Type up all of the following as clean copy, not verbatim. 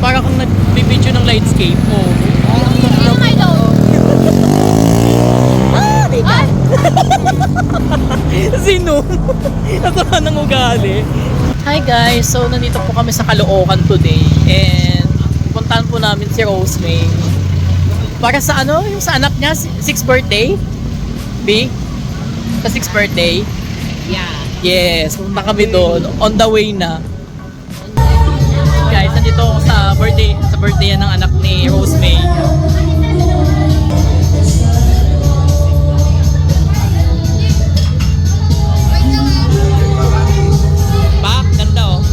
Parang kung nag-video ng lightscape mo. Sino may load? Ah, tita! Sino? Nasama ng ugali. Hi guys! So, nandito po kami sa Caloocan today. And, puntahan po namin si Rosemay. Para sa ano? Yung sa anak niya? 6th birthday? B? Sa 6th birthday? Yeah. Yes, punta kami doon. On the way na. Guys, nandito ako sa birthday ng anak ni Rosemay. Pak, ganda oh.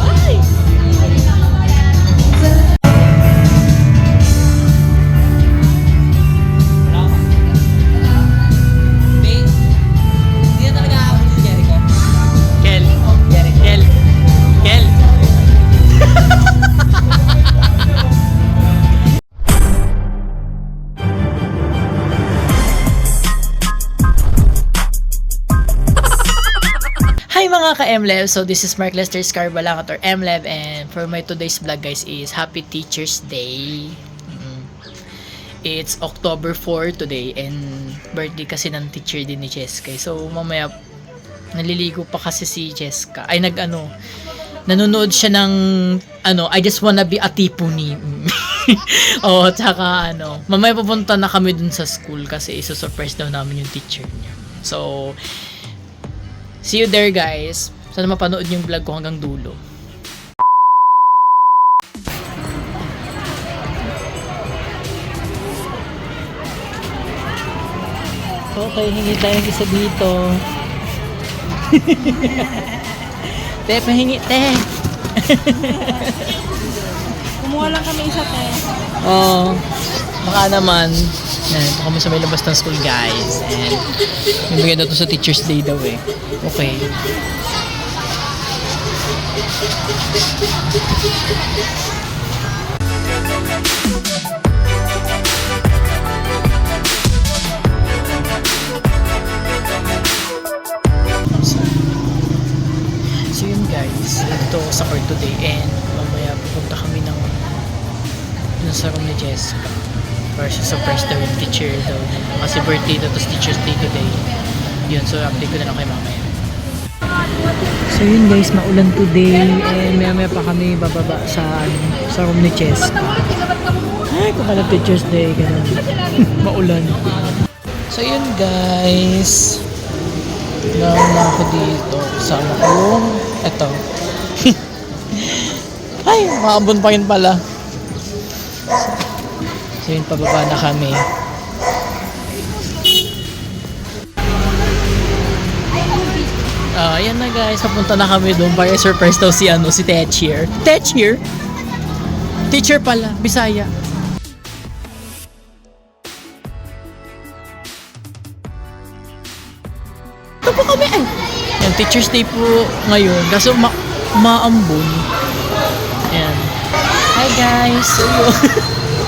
Ay! Hindi na talaga ako si Jericho. Kel. Kel. Kel. Hi mga ka-MLev! So this is Mark Lester Scarbalacat or MLev, and for my today's vlog guys is Happy Teacher's Day. It's October 4 today and birthday kasi ng teacher din ni Cheska. So mamaya naliligo pa kasi si Cheska. Ay nanonood siya ng I Just Wanna Be a Tipuni. Oh, tsaka mamaya pupunta na kami dun sa school kasi iso-surprise daw namin yung teacher niya. So see you there guys. Sana mapanood yung vlog ko hanggang dulo. Okay, hingi tayo ng isa dito. Te, pahingi, te. Kumuha lang kami isa, te. Oo. Baka naman. Yan, ito kami sa may labas ng school guys. And bibigay daw to sa Teacher's Day daw eh. Okay. So yun guys, ito sa court today and mamaya pupunta kami ng dun sa room ni Jessica para surprise daw yung teacher daw niya. Kasi birthday daw, tapos Teacher's Day today. Yun, so update ko na lang kay mamaya. So yun guys, maulan today and maya pa kami bababa sa room ni Jessica. Ay, kung pala Teacher's Day, ganun. Maulan. So yun guys, gawin na ako dito. Kasama ko yung eto. Ay, maambon pa rin pala. So yun, pababa na kami. Ayan na guys, papunta na kami doon para surprise daw si Teacher. Teacher? Teacher pala, Bisaya. Ito po kami eh. Yan, Teacher's Day po ngayon. Kaso maambon. Ayan. Hi guys. So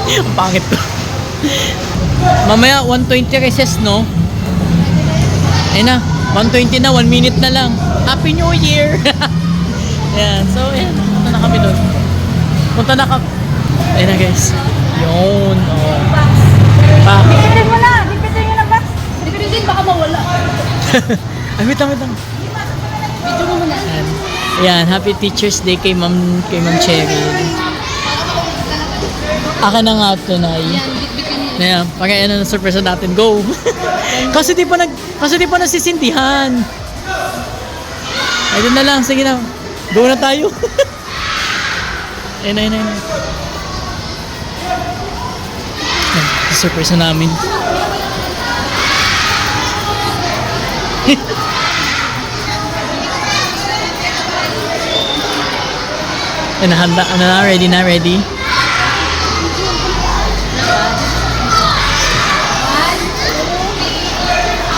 yun. Ang pangit ko. Mamaya 1:20 recess, no? Ayun na. 1:20 na. 1 minute na lang. Happy New Year! Ayan. So, ayan. Punta na kami doon. Punta na kami. Ayun na guys. Yun. Oh. Lipitin mo na! Lipitin nyo na ba? Lipitin din, baka mawala. Ay, wait lang. Video mo muna. Ayan. Happy Teacher's Day kay Ma'am Cheryl. Akin na nga ito, Nay. Ayan, pagkaya na surprise natin. Go! kasi di pa nasisindihan. Ay, doon na lang. Sige na. Go na tayo. Ayun. Surprise na namin. Nahanda. Ready na? Ready?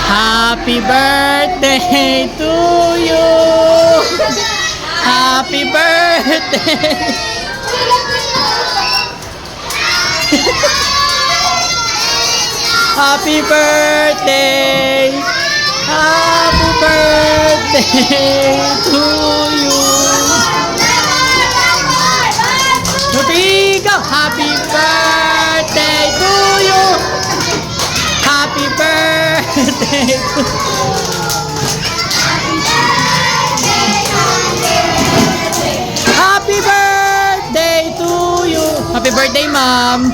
Happy birthday to you! Happy birthday! Happy birthday! Happy birthday to you! Happy birthday to you! Happy birthday, ma'am!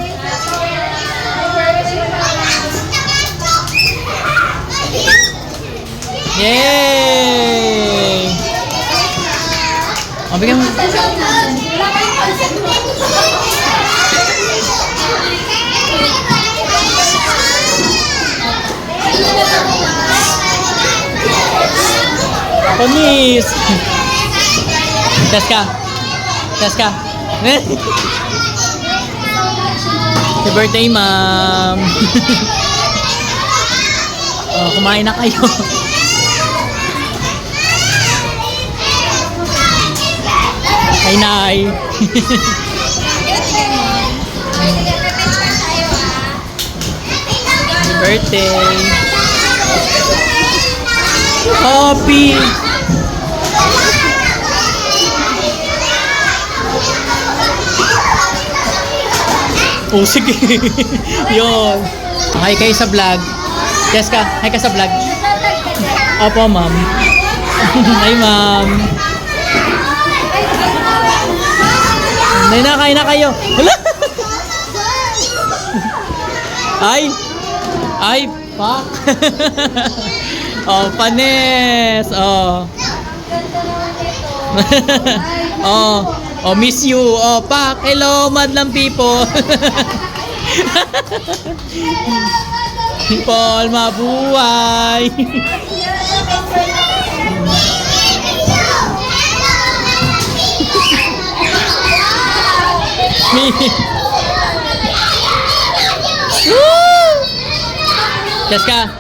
Yay! O, bigyan mo. Panis! Test ka! Test ka! Happy birthday, ma'am! Oh, kumain na kayo. Hi, Nay! Happy birthday! Happy! Oh, sige. Yun. Hi kayo sa vlog. Yes ka? Hi ka sa vlog. Opo, ma'am. Hi, ma'am. Kain na kayo. Hala! Ay! Ay, fuck. Oh, panes. Oh. Oh. Oh, miss you. Oh, pak. Hello, madlang people. People, mabuhay. Woo! Yes ka.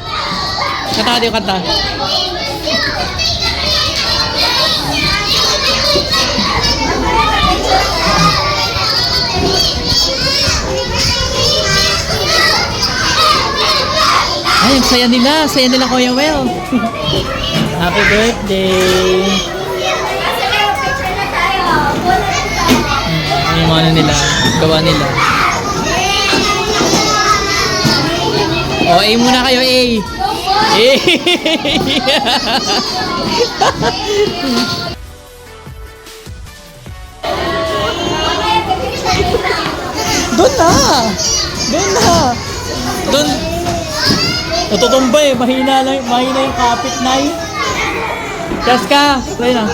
Kanta ka, kanta. Ay, ang saya nila. Saya nila, Kuya Well. Happy birthday. Yung ano nila, gawa nila. O, A muna kayo, A. A. Doon na. Doon na. Doon. Natutumba eh. Mahina yung kapit na eh. Just ka. Play na.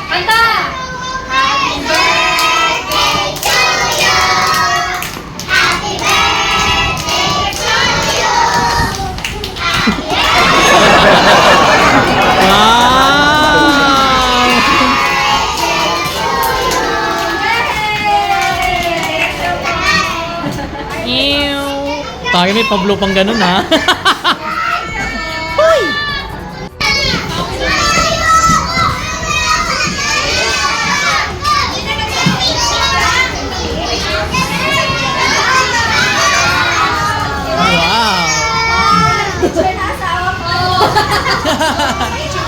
Kanta! Happy birthday to you! Happy birthday to you! Tayo may Pablo pang ganun ha. Hoy! Wow! Picture na asawa ko! Thank you!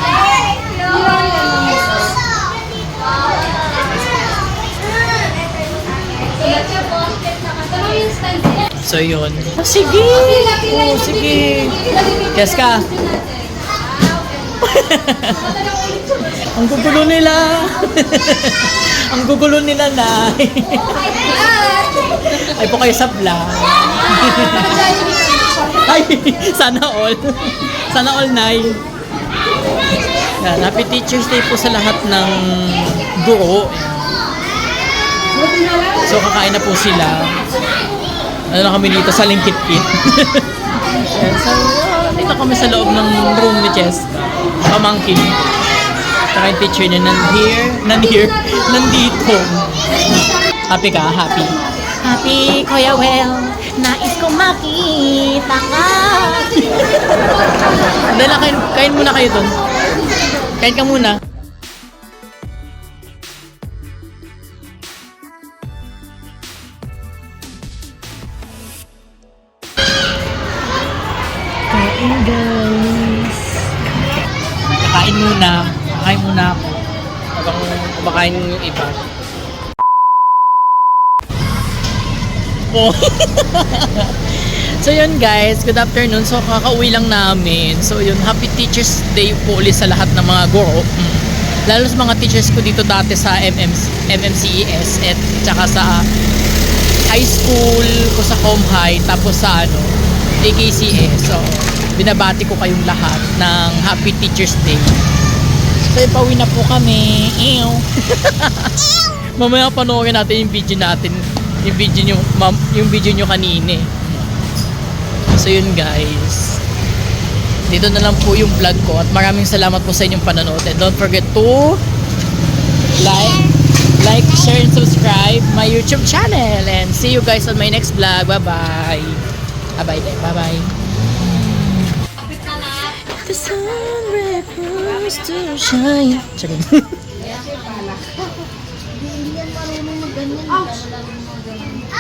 So yun. Oh, sige! Oh, sige! Yes ka! Ang gugulo nila! Ang gugulo nila, Nay! Ay po kayo sa vlog! Ay! Sana all! Sana all, Nay! Yan, Happy Teacher's Day po sa lahat ng guro. So kakain na po sila. Ano na kami dito sa Lingkit-Kit. Ayan, so, dito kami sa loob ng room ni Jess. Pamangkin. Saka yung teacher niya nandito. Happy ka? Happy? Happy, Kuya Well. Nais kong makita ka. Dahil na, kain muna kayo dun. Kain ka muna. Kain guys. Kakain muna. Kakain muna ako. Habang kumakain yung iba. Oh. So yun guys, good afternoon. So kakauwi lang namin. So yun, happy Teachers Day po ulit sa lahat ng mga guro. Lalo sa mga teachers ko dito dati sa MMCES at saka sa high school ko sa Comhigh, tapos sa AKCS. So binabati ko kayong lahat ng happy Teachers Day. So pauwi na po kami. Ew. Mamaya panoorin natin yung video natin. Yung video nyo kanina. So yun guys, dito na lang po yung vlog ko at maraming salamat po sa inyong panonood, and don't forget to like, share, and subscribe my YouTube channel, and see you guys on my next vlog. Bye bye. Bye bye. The sun refused to shine.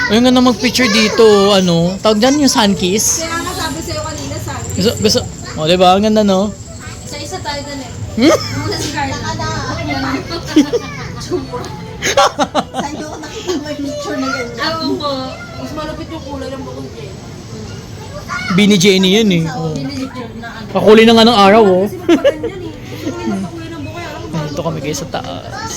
Ayun nga na mag-picture dito, tawag dyan yung sun kiss. Kaya nga sabi sa'yo kanina, sabi. Gusto, diba? Ang ganda, no? Isa-isa tayo dun eh. Hmm? Muna si Carla. Saan nyo ako nakita mo yung picture na ganyan? Ewan ko. Mas malapit yung kulay ng bukong Jen. Bini Jenny yan eh. Oh. Binili-Jen na ano. Kakuli na nga ng araw, oh. Kasi magpaganyan eh. Gusto ko yung napakulay ng bukay. Alam mo, Dito kami guys sa taas.